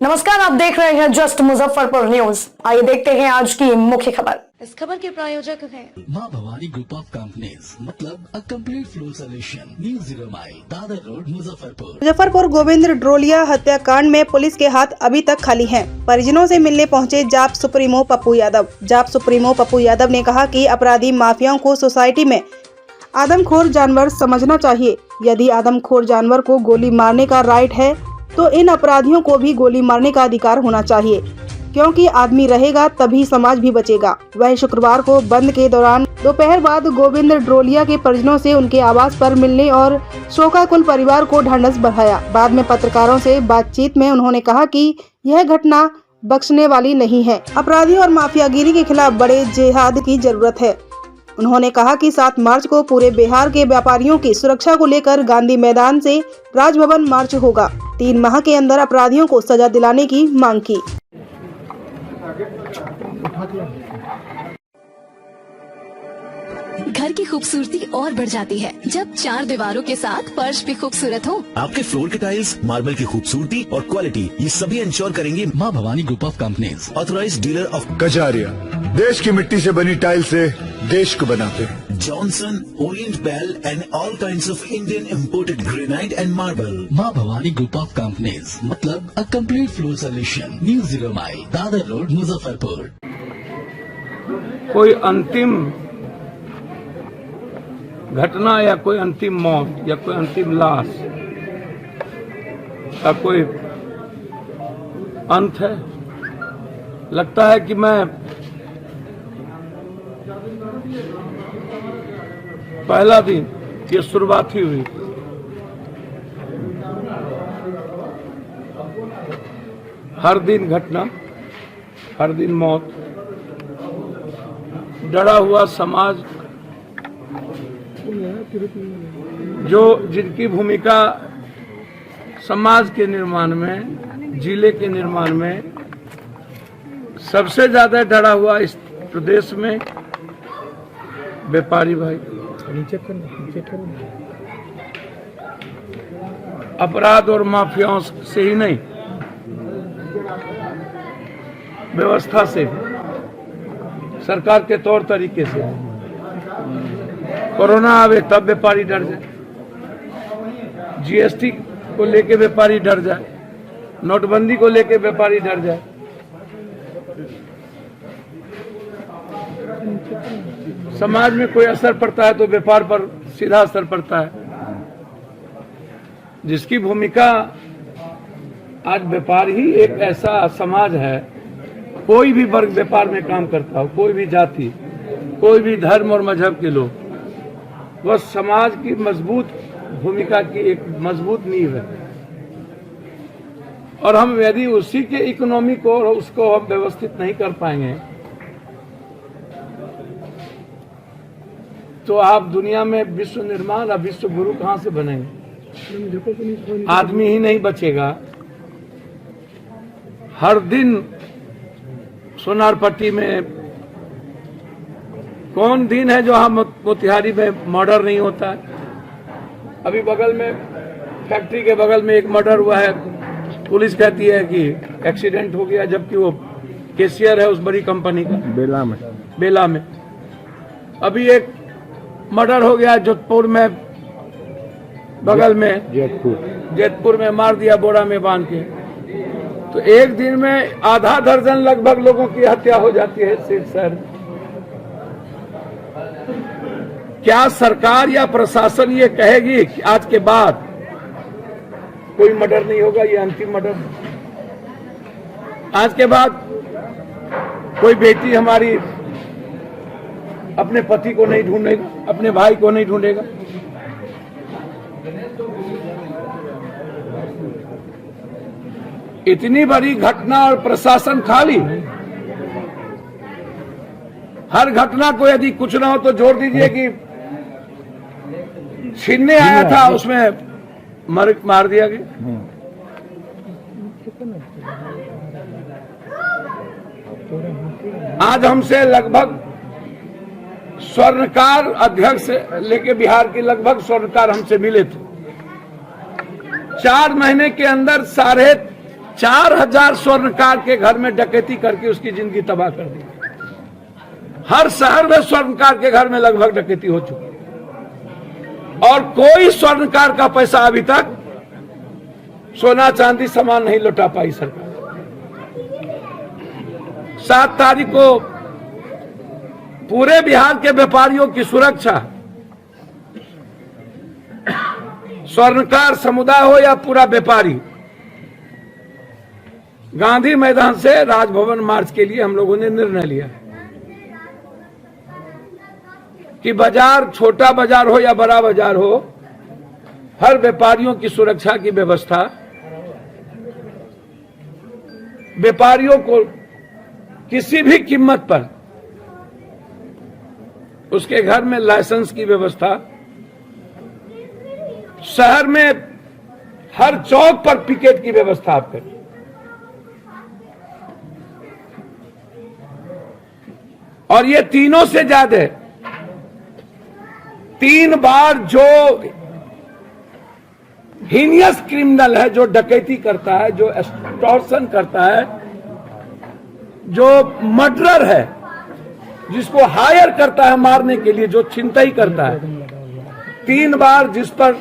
नमस्कार, आप देख रहे हैं जस्ट मुजफ्फरपुर न्यूज। आइए देखते हैं आज की मुख्य खबर। इस खबर के प्रायोजक हैं माँ भवानी ग्रुप ऑफ कंपनीज, मतलब a complete floor solution, new 0 mile, Dadar road, Muzaffarpur Govind Drolia हत्याकांड में पुलिस के हाथ अभी तक खाली हैं। परिजनों से मिलने पहुंचे जाप सुप्रीमो पप्पू यादव। जाप सुप्रीमो पप्पू यादव ने कहा कि अपराधी माफियाओं को सोसाइटी में आदमखोर जानवर समझना चाहिए। यदि आदमखोर जानवर को गोली मारने का राइट है तो इन अपराधियों को भी गोली मारने का अधिकार होना चाहिए, क्योंकि आदमी रहेगा तभी समाज भी बचेगा। वह शुक्रवार को बंद के दौरान दोपहर बाद गोविंद ड्रोलिया के परिजनों से उनके आवास पर मिलने और शोकाकुल परिवार को ढांढस बढ़ाया। बाद में पत्रकारों से बातचीत में उन्होंने कहा कि यह घटना बख्शने वाली नहीं है। अपराधियों और माफियागिरी के खिलाफ बड़े जिहाद की जरूरत है। उन्होंने कहा कि 7 मार्च को पूरे बिहार के व्यापारियों की सुरक्षा को लेकर गांधी मैदान से राजभवन मार्च होगा। 3 माह के अंदर अपराधियों को सजा दिलाने की मांग की। घर की खूबसूरती और बढ़ जाती है जब 4 दीवारों के साथ फर्श भी खूबसूरत हो। आपके फ्लोर के टाइल्स, मार्बल की खूबसूरती और क्वालिटी, ये सभी इंश्योर करेंगे माँ Bhavani group of companies, authorised dealer of Kajaria. देश की मिट्टी से बनी टाइल से देश को बनाते हैं। Johnson, Orient Bell and all kinds of Indian imported granite and marble. Maa Bhavani group of companies, मतलब a complete floor solution, new 0 mile, Dadar road, Muzaffarpur. कोई अंतिम घटना या कोई अंतिम मौत या कोई अंतिम लाश का कोई अंत है? लगता है कि मैं पहला दिन ये शुरुआत ही हुई। हर दिन घटना, हर दिन मौत, डरा हुआ समाज, जो जिनकी भूमिका समाज के निर्माण में, जिले के निर्माण में सबसे ज्यादा डरा हुआ इस प्रदेश में व्यापारी भाई। अपराध और माफियाओं से ही नहीं, व्यवस्था से, सरकार के तौर तरीके से। कोरोना आवे तब व्यापारी डर जाए, जीएसटी को लेके व्यापारी डर जाए, नोटबंदी को लेके व्यापारी डर जाए। समाज में कोई असर पड़ता है तो व्यापार पर सीधा असर पड़ता है। जिसकी भूमिका आज व्यापार ही एक ऐसा समाज है, कोई भी वर्ग व्यापार में काम करता हो, कोई भी जाति, कोई भी धर्म और मजहब के लोग, वह समाज की मजबूत भूमिका की एक मजबूत नींव है। और हम यदि उसी के इकोनॉमी को और उसको हम व्यवस्थित नहीं कर पाएंगे तो आप दुनिया में विश्व निर्माण और विश्व गुरु कहां से बनेंगे? आदमी ही नहीं बचेगा। हर दिन सोनारपट्टी में कौन दिन है जो हम मोतिहारी में मर्डर नहीं होता है? अभी बगल में फैक्ट्री के बगल में एक मर्डर हुआ है, पुलिस कहती है कि एक्सीडेंट हो गया, जबकि वो कैशियर है उस बड़ी कंपनी का, बेला में। अभी एक मर्डर हो गया जोधपुर में, बगल में जैतपुर में मार दिया बोरा में बांध के। तो एक दिन में आधा दर्जन लगभग लोगों की हत्या हो जाती है सिर्फ शहर में। क्या सरकार या प्रशासन ये कहेगी कि आज के बाद कोई मर्डर नहीं होगा, ये अंतिम मर्डर? आज के बाद कोई बेटी हमारी अपने पति को नहीं ढूंढेगा, अपने भाई को नहीं ढूंढेगा? इतनी बड़ी घटना और प्रशासन खाली। हर घटना को यदि कुछ ना हो तो जोड़ दीजिए कि छीनने आया था, उसमें मार दिया गया। आज हमसे लगभग स्वर्णकार अध्यक्ष से लेके बिहार के लगभग स्वर्णकार हमसे मिले थे। 4 महीने के अंदर 4,500 स्वर्णकार के घर में डकैती करके उसकी जिंदगी तबाह कर दी। हर शहर में स्वर्णकार के घर में लगभग डकैती हो चुकी है और कोई स्वर्णकार का पैसा अभी तक सोना चांदी सामान नहीं लौटा पाई सरकार। 7 तारीख को पूरे बिहार के व्यापारियों की सुरक्षा, स्वर्णकार समुदाय हो या पूरा व्यापारी, गांधी मैदान से राजभवन मार्च के लिए हम लोगों ने निर्णय लिया कि बाजार, छोटा बाजार हो या बड़ा बाजार हो, हर व्यापारियों की सुरक्षा की व्यवस्था, व्यापारियों को किसी भी कीमत पर उसके घर में लाइसेंस की व्यवस्था, शहर में हर चौक पर पिकेट की व्यवस्था आप करें। और ये तीनों से ज्यादा 3 बार जो हीनियस क्रिमिनल है, जो डकैती करता है, जो एक्सटॉर्शन करता है, जो मर्डरर है, जिसको हायर करता है मारने के लिए, जो छिनतई करता है, 3 बार जिस पर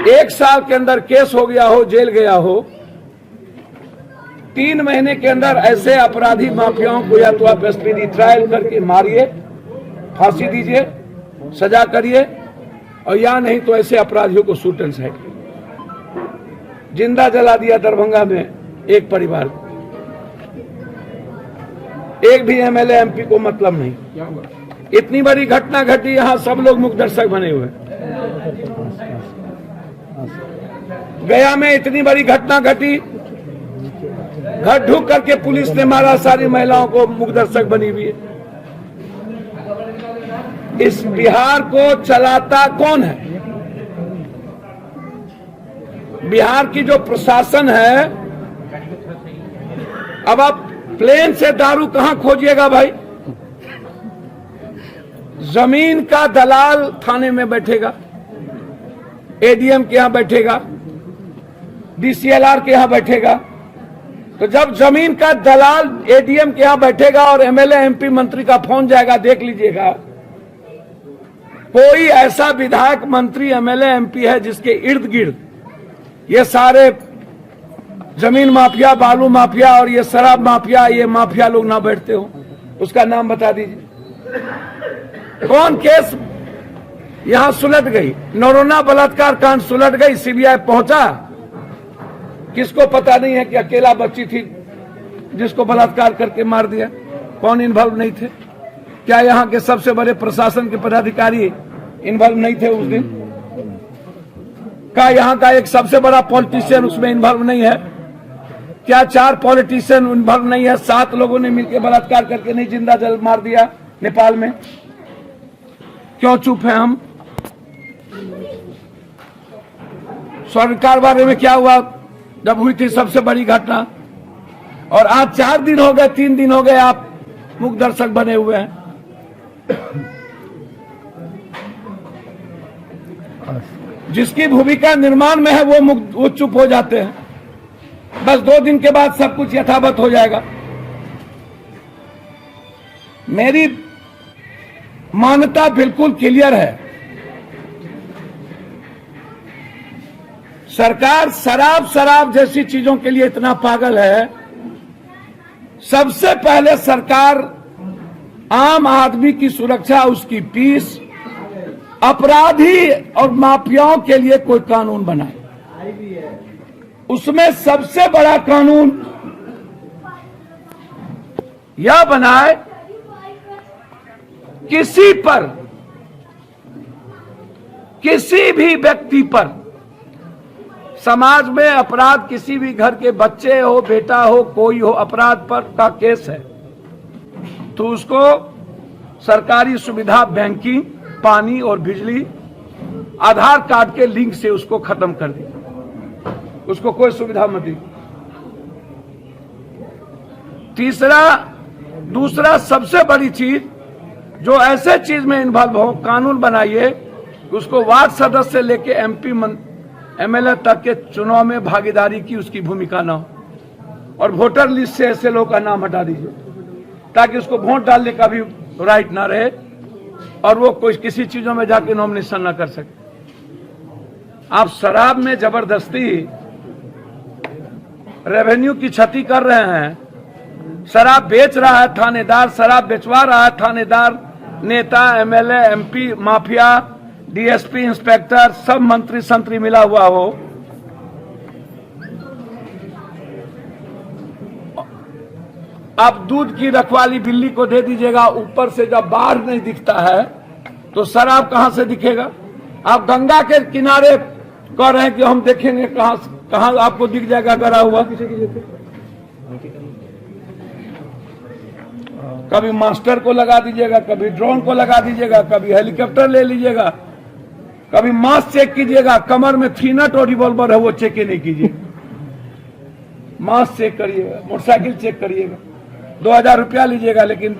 1 साल के अंदर केस हो गया हो, जेल गया हो, 3 महीने के अंदर ऐसे अपराधी माफियाओं को या तो आप स्पीडी ट्रायल करके मारिए, फांसी दीजिए, सजा करिए, और या नहीं तो ऐसे अपराधियों को शूट एंड साइड। जिंदा जला दिया दरभंगा में एक परिवार को, एक भी एमएलए एमपी को मतलब नहीं। इतनी बड़ी घटना घटी, यहां सब लोग मुख्य दर्शक बने हुए। गया में इतनी बड़ी घटना घटी, घर ढूक करके पुलिस ने मारा, सारी महिलाओं को मुख्य दर्शक बनी हुई है। इस बिहार को चलाता कौन है? बिहार की जो प्रशासन है, अब आप प्लेन से दारू कहां खोजिएगा भाई? जमीन का दलाल थाने में बैठेगा, एडीएम के यहां बैठेगा, डीसीएलआर के यहां बैठेगा। तो जब जमीन का दलाल एडीएम के यहां बैठेगा और एमएलए एमपी मंत्री का फोन जाएगा, देख लीजिएगा, कोई ऐसा विधायक मंत्री एमएलए एमपी है जिसके इर्द गिर्द ये सारे जमीन माफिया, बालू माफिया और ये शराब माफिया, ये माफिया लोग ना बैठते हो? उसका नाम बता दीजिए। कौन केस यहां सुलझ गई? नरोना बलात्कार कांड सुलझ गई, सीबीआई पहुंचा, किसको पता नहीं है कि अकेला बच्ची थी जिसको बलात्कार करके मार दिया? कौन इन्वॉल्व नहीं थे? क्या यहां के सबसे बड़े प्रशासन के पदाधिकारी इन्वॉल्व नहीं थे उस दिन? क्या यहां का एक सबसे बड़ा पॉलिटिशियन उसमें इन्वॉल्व नहीं है? क्या 4 पॉलिटिशियन इन्वॉल्व नहीं है? 7 लोगों ने मिलकर बलात्कार करके नहीं जिंदा जल मार दिया नेपाल में? क्यों चुप है हम? स्वर्णकार बारे में क्या हुआ जब हुई थी सबसे बड़ी घटना? और आज 4 दिन हो गए, 3 दिन हो गए आप मुख्य दर्शक बने हुए हैं। जिसकी भूमिका निर्माण में है वो चुप हो जाते हैं। बस 2 दिन के बाद सब कुछ यथावत हो जाएगा। मेरी मान्यता बिल्कुल क्लियर है, सरकार शराब जैसी चीजों के लिए इतना पागल है। सबसे पहले सरकार आम आदमी की सुरक्षा, उसकी पीस, अपराधी और माफियाओं के लिए कोई कानून बनाए। उसमें सबसे बड़ा कानून यह बनाए, किसी पर, किसी भी व्यक्ति पर समाज में अपराध, किसी भी घर के बच्चे हो, बेटा हो, कोई हो, अपराध पर का केस है तो उसको सरकारी सुविधा, बैंकिंग, पानी और बिजली, आधार कार्ड के लिंक से उसको खत्म कर दी, उसको कोई सुविधा मत दी। दूसरा सबसे बड़ी चीज, जो ऐसे चीज में इन्वॉल्व हो, कानून बनाइए कि उसको वार्ड सदस्य से लेके MP MLA तक के चुनाव में भागीदारी की उसकी भूमिका ना हो, और वोटर लिस्ट से ऐसे लोगों का नाम हटा दीजिए ताकि उसको वोट डालने का भी राइट ना रहे और वो कोई किसी चीजों में जाके नॉमिनेशन ना कर सके। आप शराब में जबरदस्ती रेवेन्यू की क्षति कर रहे हैं। शराब बेच रहा है थानेदार, शराब बेचवा रहा है थानेदार, नेता, MLA, MP, mafia, DSP, inspector, सब मंत्री संतरी मिला हुआ हो। आप दूध की रखवाली बिल्ली को दे दीजिएगा, ऊपर से जब बाहर नहीं दिखता है तो शराब कहां से दिखेगा। आप गंगा के किनारे कह रहे हैं कि हम देखेंगे, कहां आपको दिख जाएगा गड़ा हुआ। कभी मास्टर को लगा दीजिएगा, कभी ड्रोन को लगा दीजिएगा, कभी हेलीकॉप्टर ले लीजिएगा, कभी मास्क चेक कीजिएगा, कमर में 3 नट और रिवॉल्वर है वो चेक ही नहीं कीजिए। मास्क चेक करिएगा, मोटरसाइकिल चेक करिएगा, 2000 रुपया लीजिएगा, लेकिन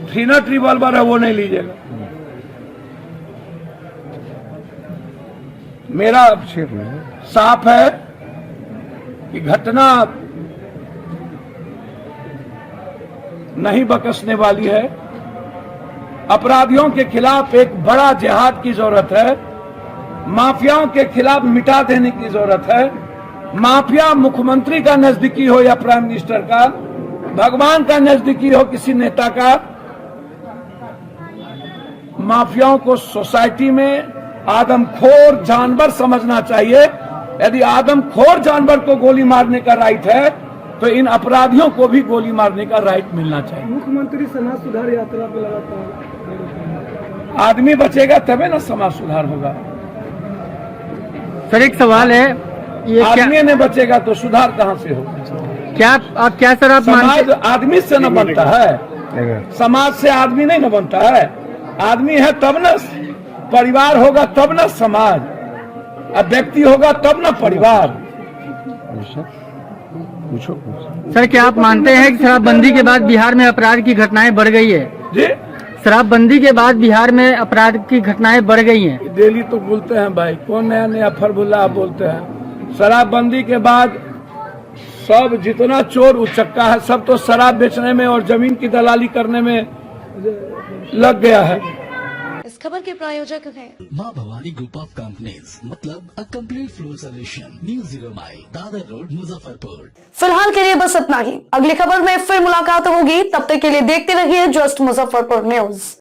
3 नट रिवॉल्वर है वो नहीं लीजिएगा। मेरा साफ है कि घटना नहीं बख्शने वाली है। अपराधियों के खिलाफ एक बड़ा जिहाद की जरूरत है। माफियाओं के खिलाफ मिटा देने की जरूरत है। माफिया मुख्यमंत्री का नजदीकी हो या प्राइम मिनिस्टर का, भगवान का नजदीकी हो किसी नेता का, माफियाओं को सोसाइटी में आदमखोर जानवर समझना चाहिए। यदि आदमखोर जानवर को गोली मारने का राइट है तो इन अपराधियों को भी गोली मारने का राइट मिलना चाहिए। मुख्यमंत्री समाज सुधार यात्रा पे लगातार आदमी बचेगा तभी ना समाज सुधार होगा। सर एक सवाल है, ये आदमी नहीं बचेगा तो सुधार कहां से होगा? क्या सर आप समाज आदमी से न बनता है, समाज से आदमी नहीं न बनता है। आदमी है तब न परिवार होगा, तब न समाज, अब व्यक्ति होगा तब न परिवार। सर क्या आप मानते हैं कि शराबबंदी के बाद बिहार में अपराध की घटनाएं बढ़ गई है? जी, शराबबंदी के बाद बिहार में अपराध की घटनाएं बढ़ गई हैं। डेली तो बोलते हैं भाई, कौन नया नया फरबुला बोलते हैं। शराबबंदी के बाद सब जितना चोर उचक्का है सब तो शराब बेचने में और जमीन की दलाली करने में लग गया है। इस खबर के प्रायोजक हैं माँ भवानी ग्रुप ऑफ कंपनीज, मतलब a complete floor solution, new 0 mile, Dadar road, Muzaffarpur. फिलहाल के लिए बस इतना ही। अगली खबर में फिर मुलाकात होगी, तब तक के लिए देखते रहिए जस्ट मुजफ्फरपुर न्यूज।